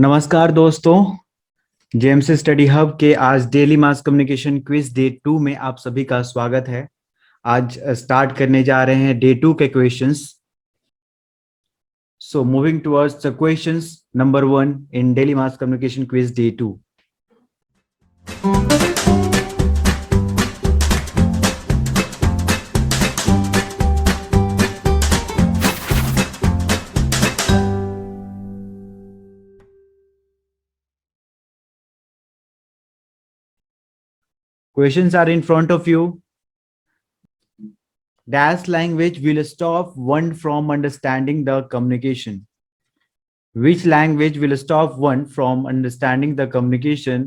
नमस्कार दोस्तों। JMC study hub के आज daily mass communication quiz day 2 में आप सभी का स्वागत है। आज स्टार्ट करने जा रहे हैं डे 2 के questions. So moving towards the questions number 1 in daily mass communication quiz day 2। Questions are in front of you. Dash language will stop one from understanding the communication. Which language will stop one from understanding the communication?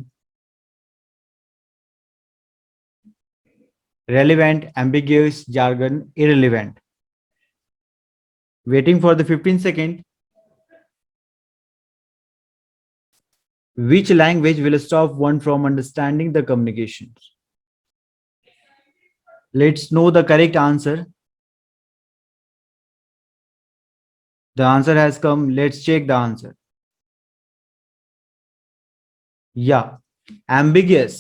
Relevant, ambiguous, jargon, irrelevant. Waiting for the 15 second. Which language will stop one from understanding the communications? Let's know the correct answer. The answer has come. Let's check the answer. Yeah, ambiguous.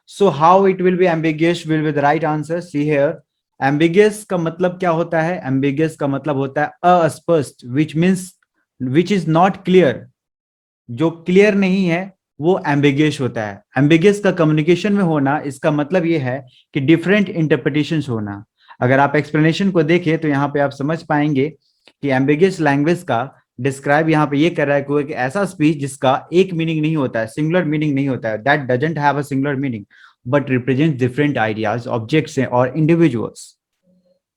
So how it will be ambiguous will be the right answer. See here. Ambiguous का मतलब क्या होता है? Ambiguous का मतलब होता है अस्पष्ट, which means which is not clear. जो क्लियर नहीं है वो एम्बिगियस होता है। एम्बिगियस का कम्युनिकेशन में होना इसका मतलब ये है कि डिफरेंट इंटरप्रिटेशंस होना। अगर आप एक्सप्लेनेशन को देखें तो यहाँ पे आप समझ पाएंगे कि एम्बिगियस लैंग्वेज का डिस्क्राइब यहाँ पे ये कर रहा है कोई ऐसा स्पीच जिसका एक मीनिंग नहीं होता है, सिंगुलर मीनिंग नहीं होता है, that doesn't have a singular meaning but represent different ideas, objects और individuals.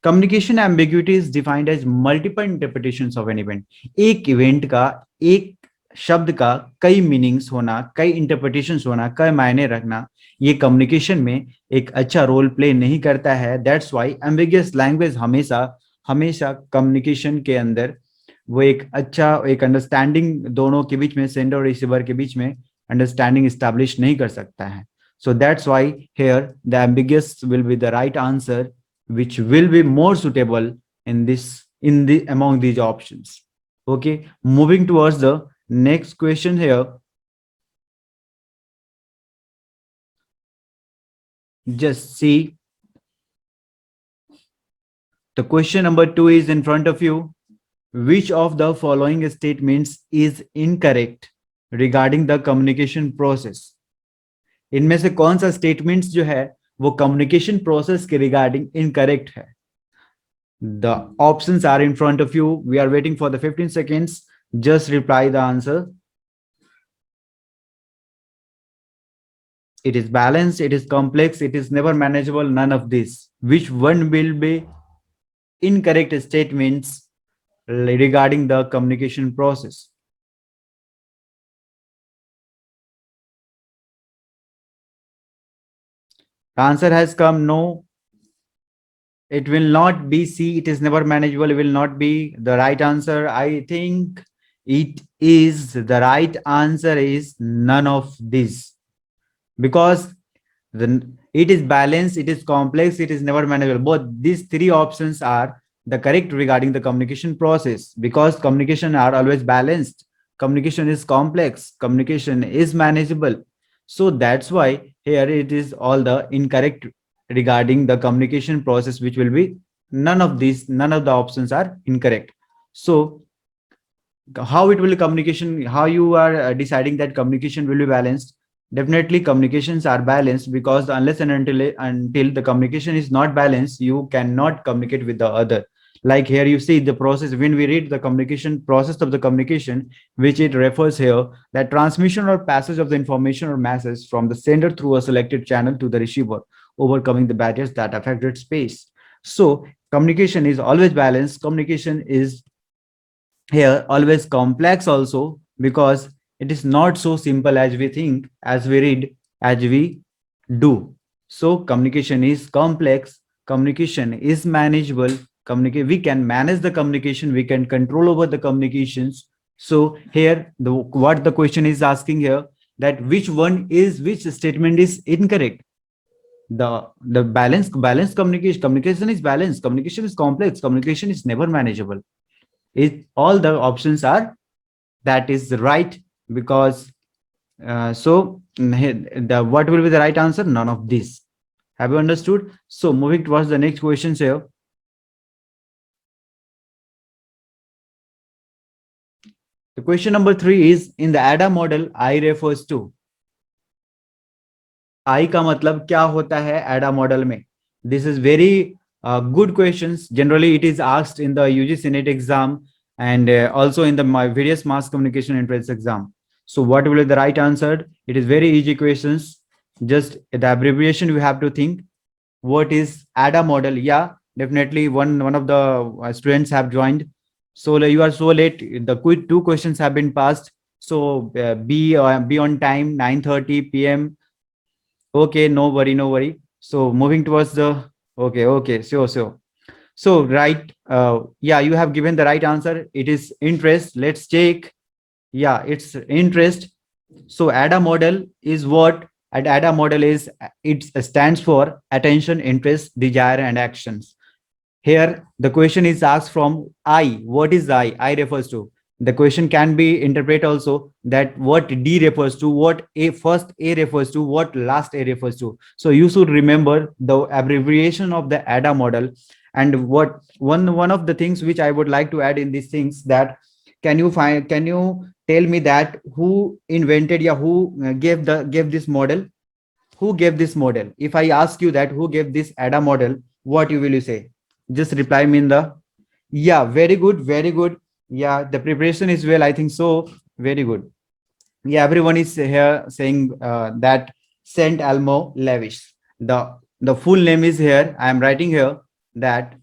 Communication ambiguity is defined as multiple interpretations of an event. एक इवेंट का, एक शब्द का कई मीनिंग्स होना, कई इंटरप्रिटेशंस होना, कई मायने रखना, ये कम्युनिकेशन में एक अच्छा रोल प्ले नहीं करता है। दैट्स व्हाई एम्बिगियस लैंग्वेज हमेशा हमेशा कम्युनिकेशन के अंदर वो एक अच्छा एक अंडरस्टैंडिंग दोनों के बीच में, सेंडर और रिसीवर के बीच में अंडरस्टैंडिंग एस्टैब्लिश नहीं कर सकता है। So that's why here the ambiguous will be the right answer which will be more suitable in the among these options. Okay, moving towards the next question here. Just see the question number 2 is in front of you. Which of the following statements is incorrect regarding the communication process? इनमें से कौन सा statements जो है वो communication process के regarding incorrect है? The options are in front of you. We are waiting for the 15 seconds. Just reply the answer. It is balanced, it is complex, it is never manageable, none of this. Which one will be incorrect statements regarding the communication process? The answer has come. No, it will not be C. It is never manageable. It will not be the right answer. I think it is the right answer is none of these, because it is balanced, it is complex, it is never manageable. Both these three options are the correct regarding the communication process, because communication are always balanced, communication is complex, communication is manageable. So that's why here it is all the incorrect regarding the communication process, which will be none of these, none of the options are incorrect. So how it will communication, how you are deciding that communication will be balanced? Definitely communications are balanced, because unless and until the communication is not balanced, you cannot communicate with the other. Like here you see the process, when we read the communication process of the communication, which it refers here, that transmission or passage of the information or message from the sender through a selected channel to the receiver, overcoming the barriers that affected space. So communication is always balanced, communication is here always complex also, because it is not so simple as we think, as we read, as we do. So communication is complex, communication is manageable, we can manage the communication, we can control over the communications. So here what the question is asking here, that which statement is incorrect? The balanced communication is balanced, communication is complex, communication is never manageable. All the options are, that is right because what will be the right answer? None of this. Have you understood? So moving towards the next question here. The question number 3 is, in the ADA model, I refers to. I का मतलब क्या होता है ADA model में? This is very good questions. Generally, it is asked in the UGC NET exam and also in the various mass communication entrance exam. So what will be the right answer? It is very easy questions. Just the abbreviation we have to think. What is ADA model? Yeah, definitely one of the students have joined. So you are so late. The quick 2 questions have been passed. So be on time, 9:30 p.m. Okay, no worry, no worry. So moving towards the okay, sure. So right, yeah, you have given the right answer. It is interest. Let's check. Yeah, it's interest. So ADA model is what? And ADA model is, it stands for attention, interest, desire, and actions. Here, the question is asked from I. What is I? I refers to. The question can be interpreted also that what D refers to, what A first A refers to, what last A refers to. So you should remember the abbreviation of the ADA model. And what one of the things which I would like to add in these things, that can you tell me that who invented, yeah, who gave this model? Who gave this model? If I ask you that who gave this ADA model, what you will you say? Just reply me in the, yeah, very good, very good. Yeah, the preparation is well, I think so. Very good. Yeah, everyone is here saying that Saint Elmo Levish. The full name is here. I am writing here that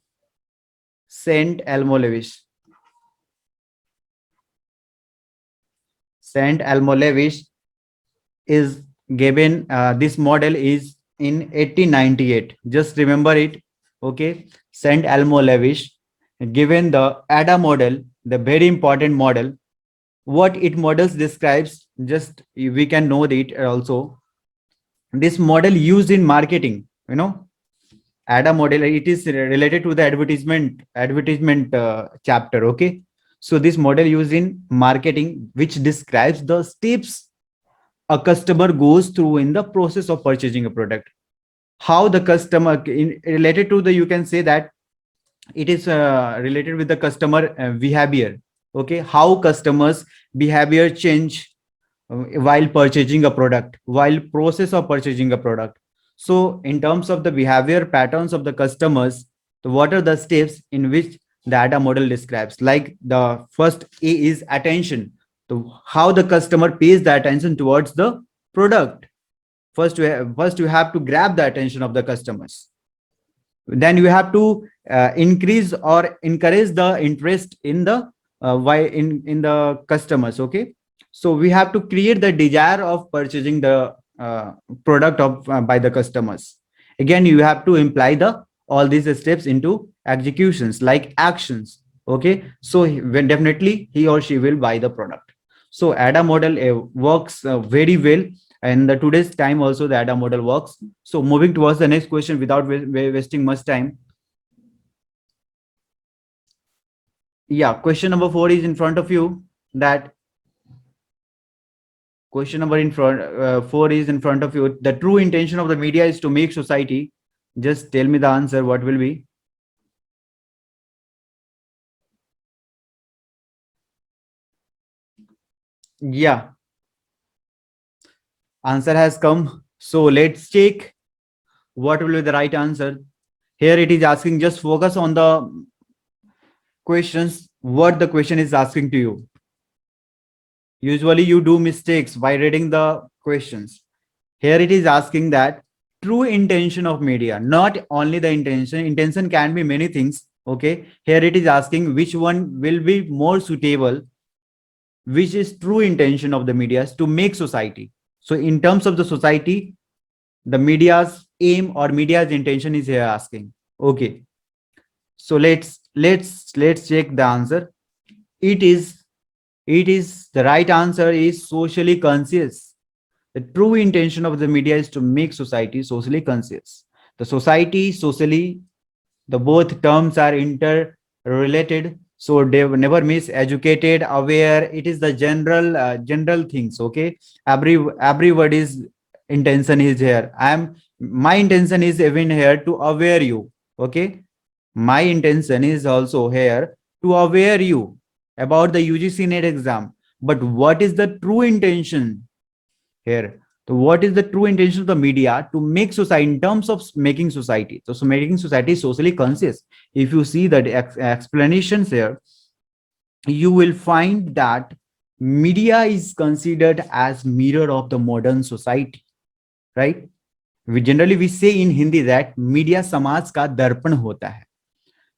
Saint Elmo Levish. Saint Elmo Levish is given. This model is in 1898. Just remember it. Okay, Saint Elmo Levish given the ADA model, the very important model. What it models describes, just we can know that also. This model used in marketing, ADA model, it is related to the advertisement chapter. Okay, so this model used in marketing, which describes the steps a customer goes through in the process of purchasing a product. How the customer related to the, you can say that it is related with the customer behavior. Okay, how customers behavior change while purchasing a product, while process of purchasing a product. So in terms of the behavior patterns of the customers, what are the steps in which the data model describes? Like the first A is attention. So how the customer pays the attention towards the product. First you have to grab the attention of the customers. Then you have to increase or encourage the interest in the why in the customers. Okay, so we have to create the desire of purchasing the product of by the customers. Again, you have to imply the all these steps into executions like actions. Okay, so when definitely he or she will buy the product. So ADA model works very well, and the today's time also the ADA model works. So moving towards the next question without wasting much time. Yeah, question number 4 is in front of you. That question number in front 4 is in front of you. The true intention of the media is to make society. Just tell me the answer. What will be? Yeah, answer has come. So let's check what will be the right answer. Here it is asking, just focus on the questions, what the question is asking to you. Usually you do mistakes by reading the questions. Here it is asking that true intention of media, not only the intention can be many things. Okay, here it is asking which one will be more suitable, which is true intention of the media to make society. So in terms of the society, the media's aim or media's intention is here asking. Okay, so let's check the answer. It is the right answer is socially conscious. The true intention of the media is to make society socially conscious. The society, socially, the both terms are interrelated. So they were never miseducated, aware. It is the general things. Okay, everybody's intention is here. My intention is even here to aware you. Okay, my intention is also here to aware you about the UGC NET exam. But what is the true intention here? So what is the true intention of the media to make society in terms of making society? So making society socially conscious. If you see the explanations here, you will find that media is considered as mirror of the modern society, right? We say in Hindi that media समाज का दर्पण होता है.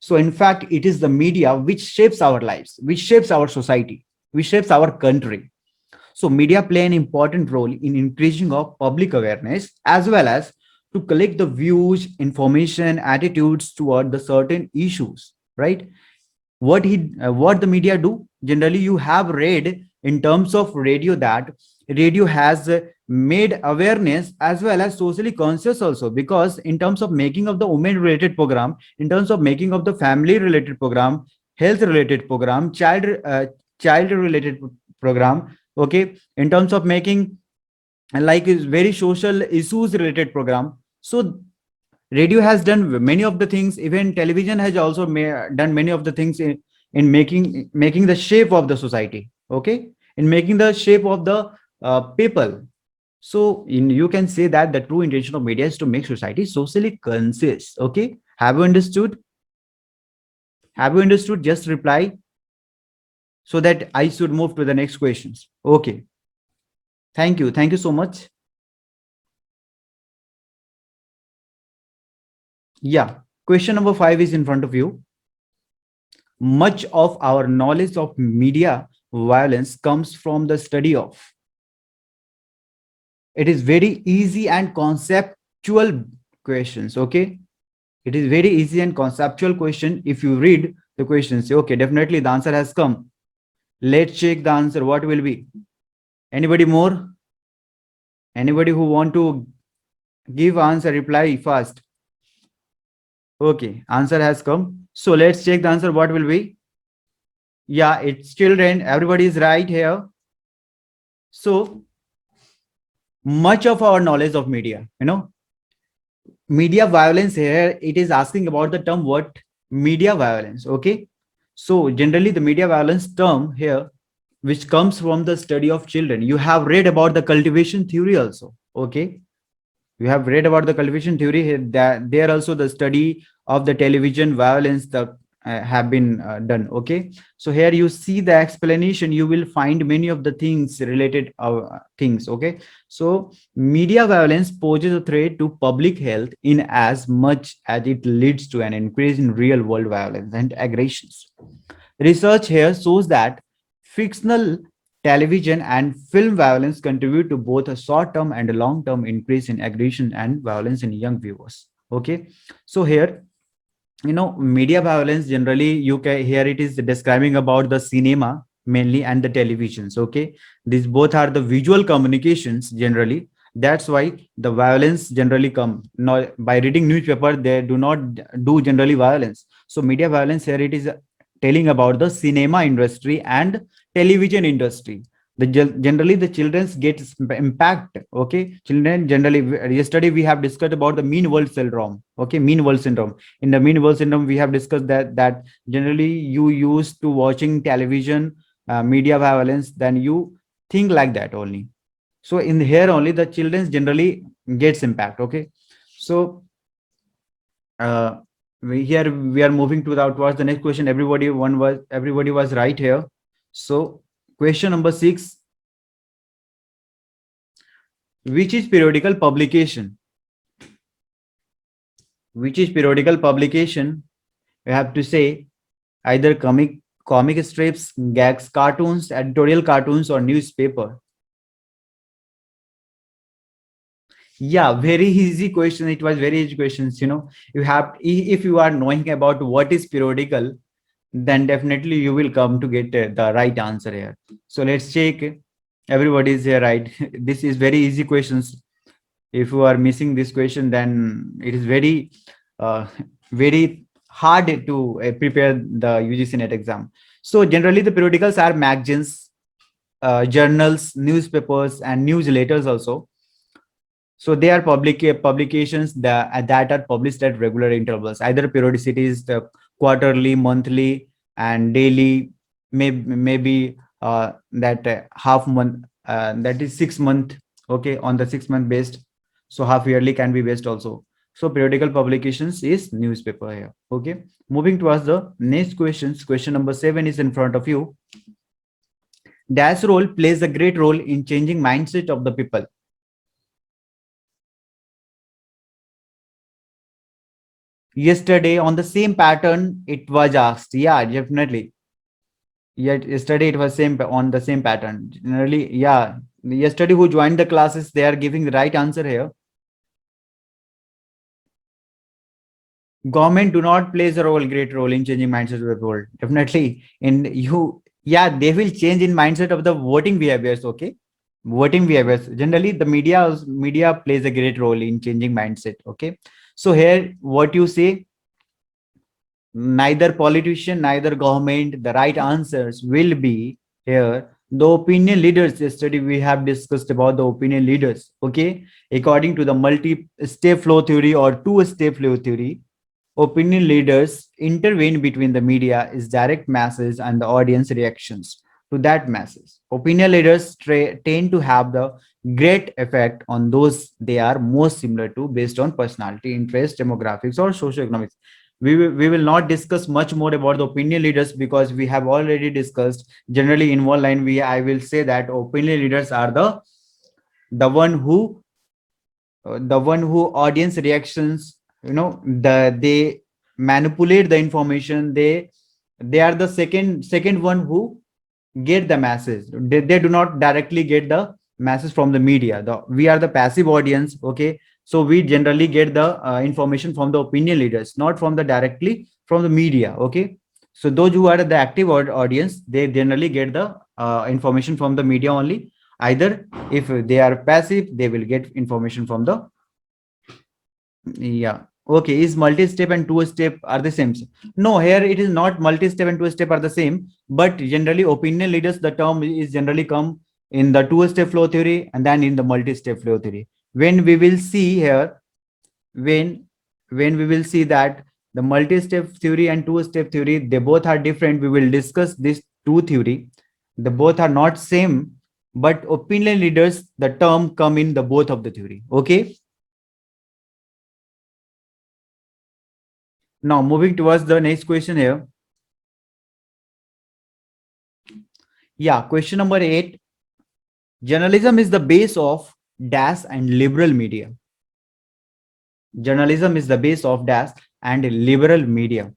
So in fact, it is the media which shapes our lives, which shapes our society, which shapes our country. So media play an important role in increasing of public awareness as well as to collect the views, information, attitudes toward the certain issues, right? What the media do generally, you have read in terms of radio that radio has made awareness as well as socially conscious also, because in terms of making of the women related program, in terms of making of the family related program, health related program, child related program, okay, in terms of making like is very social issues related program. So radio has done many of the things. Even television has also done many of the things in making the shape of the society, okay, in making the shape of the people. So you can say that the true intention of media is to make society socially conscious. Okay, have you understood? Have you understood? Just reply so that I should move to the next questions. Okay, thank you so much. Yeah, question number 5 is in front of you. Much of our knowledge of media violence comes from the study of. It is very easy and conceptual questions. Okay, it is very easy and conceptual question. If you read the question, say okay, definitely the answer has come. Let's check the answer. What will be? Anybody more? Anybody who want to give answer, reply fast. Okay, answer has come. So let's check the answer. What will be? Yeah, it's children. Everybody is right here. So much of our knowledge of media, media violence here, it is asking about the term what? Media violence. Okay. So generally the media violence term here, which comes from the study of children. You have read about the cultivation theory also. Okay. You have read about the cultivation theory here, that there also the study of the television violence that have been done. Okay, so here you see the explanation, you will find many of the things related things. Okay, so media violence poses a threat to public health in as much as it leads to an increase in real world violence and aggressions. Research here shows that fictional television and film violence contribute to both a short-term and a long-term increase in aggression and violence in young viewers. Okay, so here, media violence generally, you can here it is describing about the cinema mainly and the televisions. Okay, these both are the visual communications generally. That's why the violence generally come. Now, by reading newspaper, they do not do generally violence. So media violence here it is telling about the cinema industry and television industry. Generally the children get impact. Okay, children generally, yesterday we have discussed about the mean world syndrome. Okay, mean world syndrome. In the mean world syndrome, we have discussed that generally you used to watching television, media violence, then you think like that only. So in here only the children generally gets impact. Okay, so here we are moving towards the next question. Everybody was right here. So question number 6, which is periodical publication? Which is periodical publication? You have to say either comic strips, gags, cartoons, editorial cartoons, or newspaper. Yeah, very easy question. It was very easy questions. You have, if you are knowing about what is periodical, then definitely you will come to get the right answer here. So let's check. Everybody is here, right? This is very easy questions. If you are missing this question, then it is very, very hard to prepare the UGC net exam. So generally the periodicals are magazines, journals, newspapers, and newsletters also. So they are publications that are published at regular intervals. Either periodicity is the quarterly, monthly, and daily. Maybe that half month, that is 6 month. Okay, on the 6 month based. So half yearly can be based also. So periodical publications is newspaper here. Okay, moving towards the next questions. Question number 7 is in front of you. Dash role plays a great role in changing mindset of the people. Yesterday on the same pattern it was asked. Yeah, definitely. Yet yesterday it was same on the same pattern. Generally, yeah. Yesterday who joined the classes, they are giving the right answer here. Government do not plays a role, great role in changing mindset of the world. Definitely. In you, yeah, they will change in mindset of the voting behaviors. Okay. Voting behaviors. Generally, the media plays a great role in changing mindset. Okay. So here what you say, neither politician, neither government, the right answers will be here. The opinion leaders, yesterday we have discussed about the opinion leaders. Okay. According to the multi-step flow theory or two-step flow theory, opinion leaders intervene between the media is direct masses and the audience reactions to that masses. Opinion leaders tend to have the great effect on those they are most similar to based on personality, interest, demographics, or socioeconomics. We will not discuss much more about the opinion leaders because we have already discussed. Generally, in one line, I will say that opinion leaders are the one who audience reactions, they manipulate the information. They are the second one who get the masses. They do not directly get the masses from the media. We are the passive audience. Okay, so we generally get the information from the opinion leaders, not from the directly from the media. Okay, so those who are the active audience, they generally get the information from the media only. Either if they are passive, they will get information from the, yeah. Okay, is multi-step and two-step are the same? No, here it is not multi-step and two-step are the same, but generally opinion leaders, the term is generally come in the two-step flow theory and then in the multi-step flow theory. When we will see here, when we will see that the multi-step theory and two-step theory, they both are different. We will discuss this two theory. The both are not same, but opinion leaders, the term come in the both of the theory. Okay. Now moving towards the next question here. Yeah, question number 8. Journalism is the base of dash and liberal media. Journalism is the base of dash and liberal media.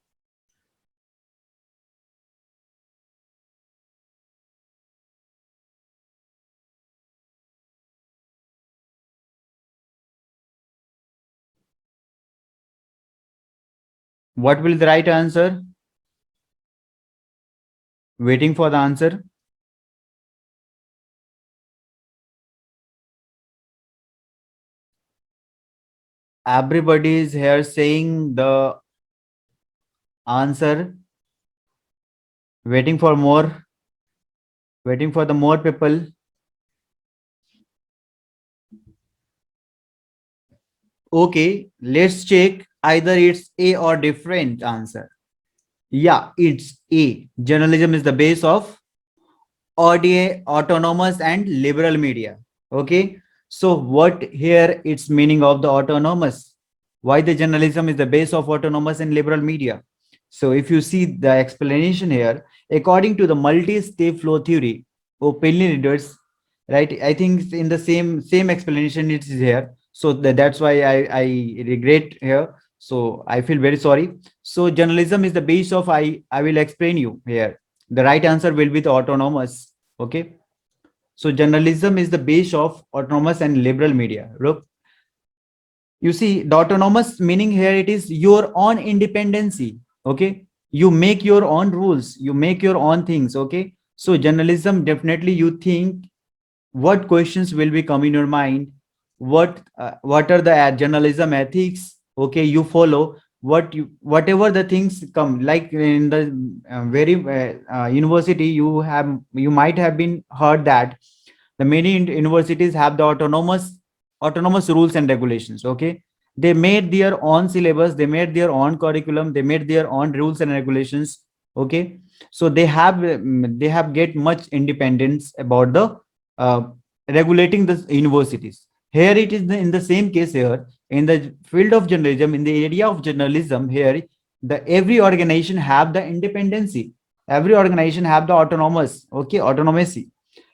What will the right answer? Waiting for the answer. Everybody is here saying the answer. Waiting for more. Waiting for the more people. Okay, let's check either it's A or different answer. Yeah, it's A. Journalism is the base of autonomous and liberal media. Okay, so what here it's meaning of the autonomous? Why the journalism is the base of autonomous and liberal media? So if you see the explanation here, according to the multi-step flow theory, opinion leaders, right? I think in the same explanation it is here. So that's why I regret here. So I feel very sorry. So journalism is the base of, I will explain you here. The right answer will be the autonomous. Okay. So journalism is the base of autonomous and liberal media. Look, you see, the autonomous meaning here, it is your own independency. Okay. You make your own rules. You make your own things. Okay. So journalism, definitely you think what questions will be come in your mind, what are the journalism ethics, okay, you follow. whatever the things come, like in the very university, you might have been heard that the many universities have the autonomous rules and regulations. Okay, they made their own syllabus, they made their own curriculum, they made their own rules and regulations. Okay, so they have get much independence about the uh, regulating the universities. Here it is in the same case. Here in the field of journalism, in the area of journalism, here the every organization have the independency, every organization have the autonomous, okay, autonomy.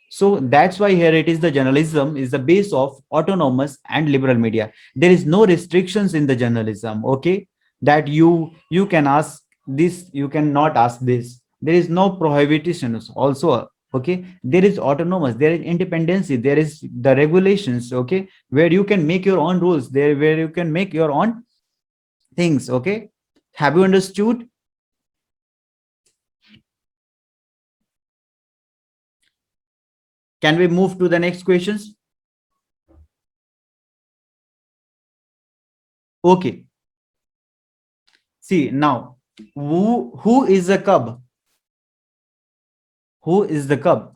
So that's why here it is, the journalism is the base of autonomous and liberal media. There is no restrictions in the journalism, okay, that you can ask this, you cannot ask this. There is no prohibitions also. Okay, there is autonomous, there is independency, there is the regulations. Okay, where you can make your own rules, there where you can make your own things. Okay, have you understood? Can we move to the next questions? Okay, see now, who is a cub? Who is the cub?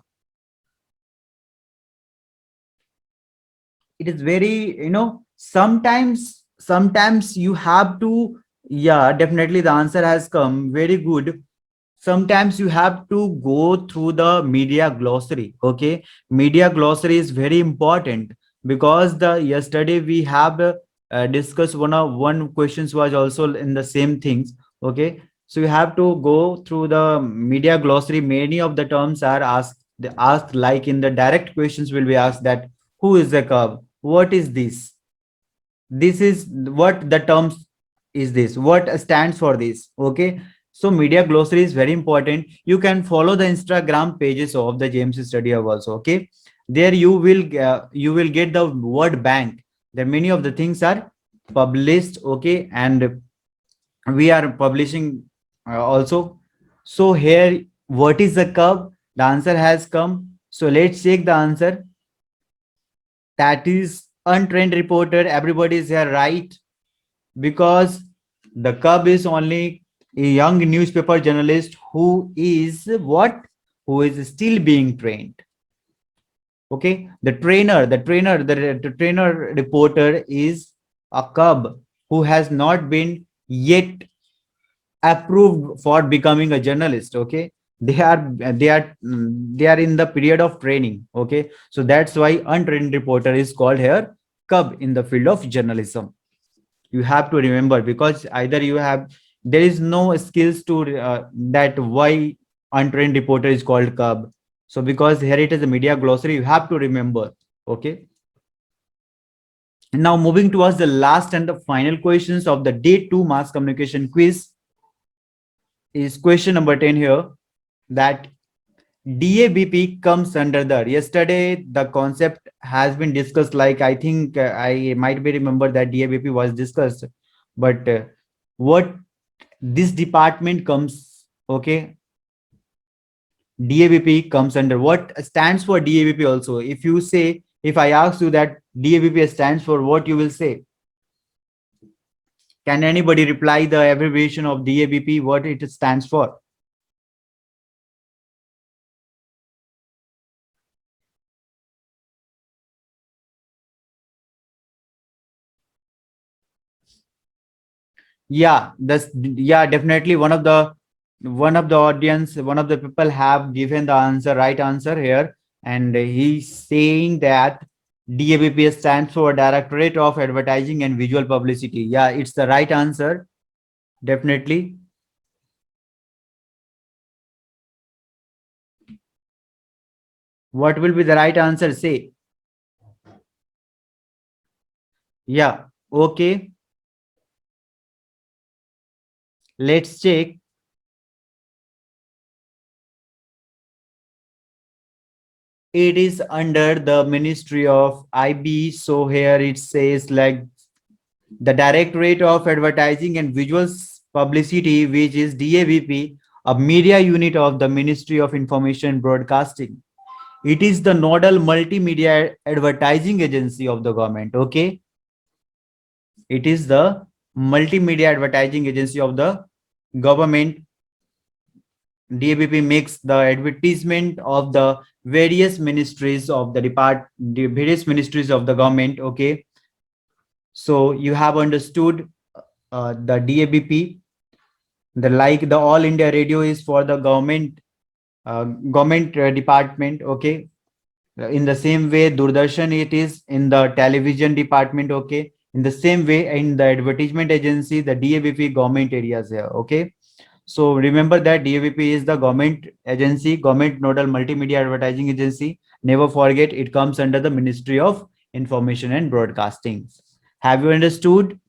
It is very, sometimes you have to. Yeah, definitely the answer has come, very good. Sometimes you have to go through the media glossary. Okay, media glossary is very important, because the yesterday we have discussed one questions was also in the same things. Okay, so you have to go through the media glossary. Many of the terms are asked like in the direct questions will be asked that who is the cub, what is this is what the terms is, this what stands for this. Okay, so media glossary is very important. You can follow the Instagram pages of the James Study Hub also. Okay, there you will get the word bank. There many of the things are published. Okay, and we are publishing also. So here, what is the curve? The answer has come, so let's check the answer. That is untrained reporter. Everybody is here, right? Because the cub is only a young newspaper journalist who is what, who is still being trained. Okay, the trainer reporter is a cub who has not been yet approved for becoming a journalist. Okay, they are in the period of training. Okay, so that's why untrained reporter is called here cub in the field of journalism. You have to remember, because either you have, there is no skills to that why untrained reporter is called cub. So because here it is a media glossary, you have to remember. Okay, now moving towards the last and the final questions of the day 2 mass communication quiz is question number 10 here, that DABP comes under the, yesterday the concept has been discussed, like I think I might be remember that DABP was discussed, but what this department comes. Okay, DABP comes under what stands for DABP also. If you say, if I ask you that DABP stands for what, you will say. Can anybody reply the abbreviation of DABP, what it stands for? Yeah, that's, yeah, definitely one of the audience, one of the people have given the answer, right answer here, and he's saying that DABP stands for Directorate of Advertising and Visual Publicity. Yeah, it's the right answer, definitely. What will be the right answer? Say. Yeah, okay. Let's check. It is under the Ministry of IB. So here it says like the Directorate of Advertising and Visual Publicity, which is DAVP, a media unit of the Ministry of Information and Broadcasting. It is the nodal multimedia advertising agency of the government. Okay, it is the multimedia advertising agency of the government. DABP makes the advertisement of the various ministries of the various ministries of the government. Okay, so you have understood the DABP. The All India Radio is for the government department. Okay, in the same way, Doordarshan it is in the television department. Okay, in the same way, in the advertisement agency, the DABP government areas here. Okay, so remember that DABP is the government agency, government nodal multimedia advertising agency. Never forget, it comes under the Ministry of Information and Broadcasting. Have you understood?